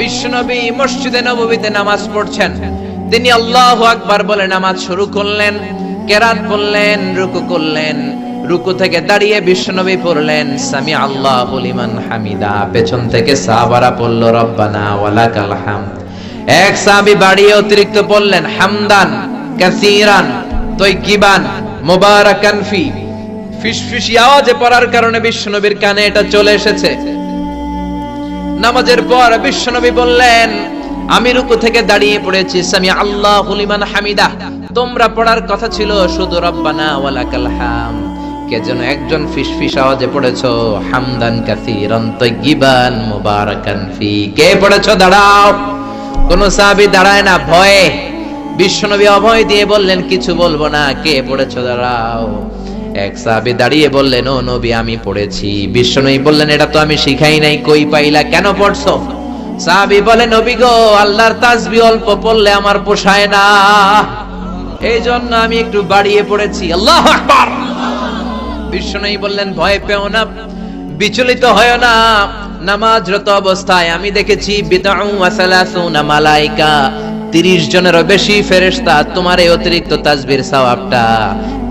বিশ্বনবী মসজিদে নববীতে নামাজ পড়ছেন, তিনি আল্লাহু আকবার বলে নামাজ শুরু করলেন, কেরাত বললেন, রুকু করলেন, রুকু থেকে দাঁড়িয়ে বিশ্বনবী পড়লেন সামি আল্লাহু লিমান হামিদা, পেছন থেকে সাহাবারা পড়ল রব্বানা ওয়ালাকাল হামদ। এক সাহাবী বাড়িয়ে অতিরিক্ত পড়লেন হামদান কাসীরান তাইয়িবান মুবারাকান ফি, ফিসফিসি আওয়াজে পড়ার কারণে বিশ্বনবীর কানে এটা চলে এসেছে। নামাজের পর বিশ্বনবী বললেন আমি রুকু থেকে দাঁড়িয়ে পড়েছি সামি আল্লাহু লিমান হামিদা, তোমরা পড়ার কথা ছিল শুধু রব্বানা ওয়ালাকাল হামদ, কে যেন একজন ফিসফিস আওয়াজে পড়েছো হামদান কাসীরান তাইয়িবান মুবারাকান ফি। কে পড়েছো? দাঁড়াও। কোন সাহাবী দাঁড়ায় না ভয়ে। বিশ্বনবী অভয় দিয়ে বললেন কিছু বলবো না, কে পড়েছো? দাঁড়াও। এক সাহাবী দাঁড়িয়ে বললেন ও নবী আমি পড়েছি। বিশ্বনবী বললেন এটা তো আমি শিখাই নাই, কই পাইলা, কেন পড়ছো? সাহাবী বলে নবী গো, আল্লাহর তাসবিহ অল্প পড়লে আমার পোষায় না, এই জন্য আমি একটু বাড়িয়ে পড়েছি। আল্লাহু আকবার। বিশ্বনবী বললেন ভয় পেও না, বিচলিত হয় না, নামাজরত অবস্থায় আমি দেখেছি বিদউ ওয়া সালাসুনা মালায়েকা, 30 জনেরও বেশি ফেরেশতা তোমার এই অতিরিক্ত তাসবিহর সওয়াবটা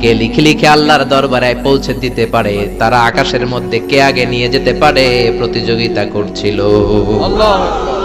কে লিখে লিখে আল্লাহর দরবারে পৌঁছে দিতে পারে, তারা আকাশের মধ্যে কে আগে নিয়ে যেতে পারে প্রতিযোগিতা করছিল। আল্লাহু আকবার।